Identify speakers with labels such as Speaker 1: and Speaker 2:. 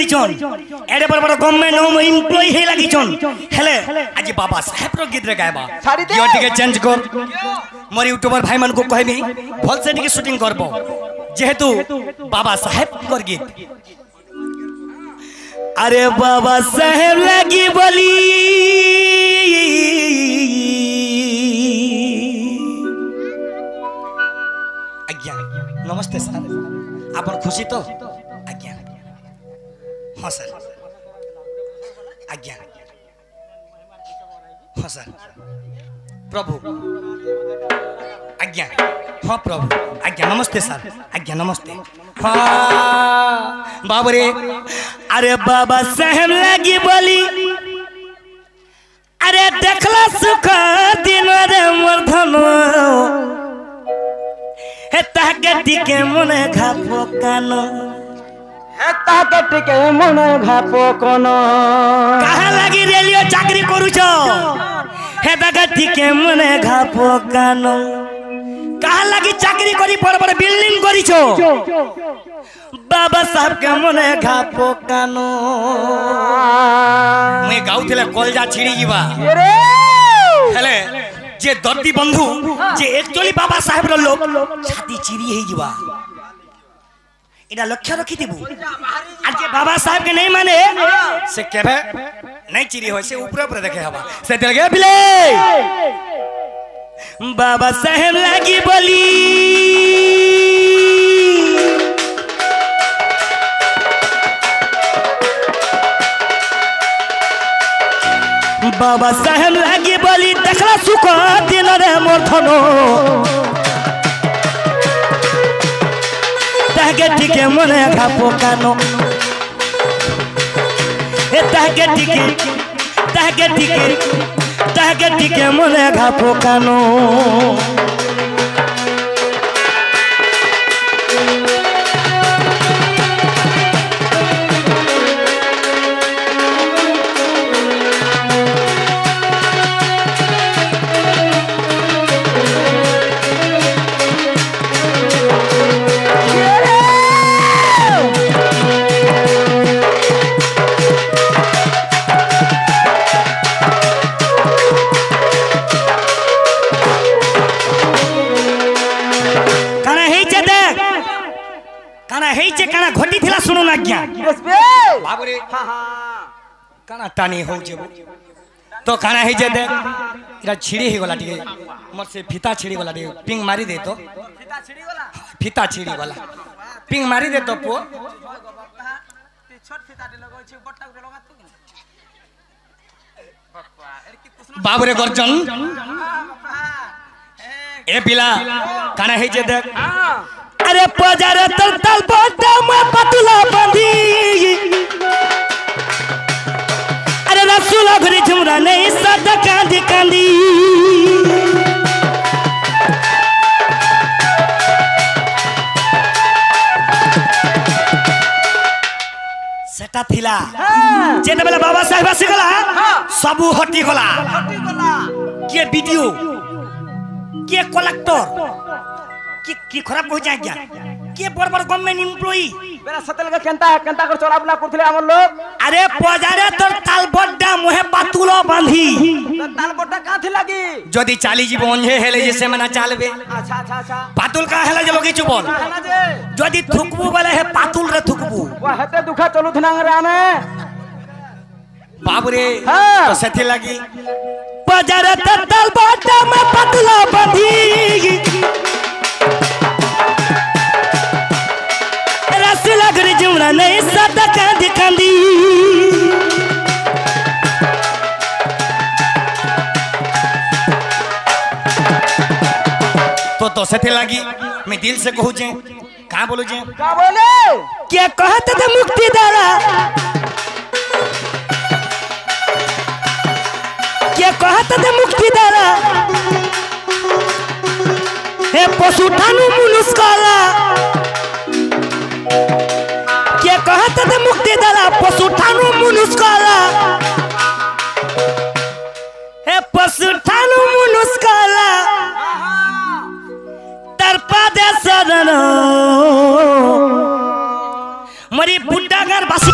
Speaker 1: করিছন এডে বড় বড় government employee হে লাগিছন হেলে আজি বাবা সাহেব র গীত রে গায়বা কিও টিকে চেঞ্জ কর মোর ইউটিউবার ভাই মান কো কইবি ভলসে টিকে শুটিং করব যেহেতু বাবা সাহেব কর গীত अरे बाबा साहेब लगी बोली आज्ञा नमस्ते सर आप खुशी तो आज्ञा हाँ सर आज्ञा हाँ सर प्रभु आज्ञा हाँ प्रभु आज्ञा नमस्ते सर आज्ञा नमस्ते हाँ बाबरे अरे बाबा साहेब लगी बोली अरे देखला सुख दिन रे मोर धनो हे ताके टिके मने घापो कानो
Speaker 2: हे ताके टिके मने घापो कानो
Speaker 1: कहा लगी रेलियो चाकरी करूछो हे ताके टिके मने घापो कानो कहा लगी चाकरी करी बड़ बड़ बिल्डिंग करिछो बाबा साहब के मने घापो कानो मैं गाउथिले कलजा छिड़ी जीवा हेले जे दर्दी बंधु जे एक्चुअली बाबा साहेब रो लोग छाती चिरी हे जीवा इडा लक्ष्य रखी दिबु आज जे बाबा साहेब के नहीं माने से केबे नहीं चिरी होय से ऊपर ऊपर देखे हवा से दिल गे बिले बाबा साहेब लागी बोली बाबा साहेब लागी बोली देखला सुख दिन रे मोर धनो ताके टिके मने घापो कानो ए ताके टिके मने घापो कानो काना घटी थिला सुनो ना क्या बाबरे हां हां काना टानी हो जेबो तो काना हे जे दे इरा छिड़ी हे गला टिके मोर से फीता छिड़ी गला टिके पिंग मारी दे तो फीता छिड़ी गला पिंग मारी दे तो पो छोट फीता दे लगो छी बट्टा को लगा तू बाबरे गर्जन ए बिला काना हे जे दे अरे पजार तल तल बोटा में पतला बंधी अरे रसूला घरी झुमरा नहीं सदा कांदी कांदी सेटा थिला जेते बेला बाबा साहेब आसी गला सबु हटी गला के वीडियो के कलेक्टर की खराब हो जाए क्या के बड़ बड़ गवर्नमेंट एम्प्लॉई
Speaker 2: बेरा सतल के केंता कर चला बुला करथले हमर लोग
Speaker 1: अरे पजारे तोर तालबड्डा मोहे पातुलो बांधी
Speaker 2: तालबड्डा काथि लागी
Speaker 1: जदी चाली जीव ओंझे हेले जे से मना चालबे
Speaker 2: अच्छा
Speaker 1: पातुल का हेले जे लोगी चुबल जदी थुकबू वाला है पातुल रे थुकबू
Speaker 2: वो हेते दुखा चलु थनांग राने
Speaker 1: बाबू रे तो सेथि लागी पजारे तोर तालबड्डा में पातुलो बांधी रसूला घरी झुमरा नहीं सदा कांदी कांदी तो सेथे लागी मैं दिल से कहूँ जे कहाँ बोलू जे
Speaker 2: का बोले
Speaker 1: क्या कहते थे मुक्ति दारा क्या कहते थे मुक्ति दारा हे पशु ठानु मुनुस्काला क्या कहते थे मुक्ति दारा पशु ठानु मुनुस्काला हे पशु ठानु मुनुस्काला तरपादे सदन मरी बुड्ढा घर बसी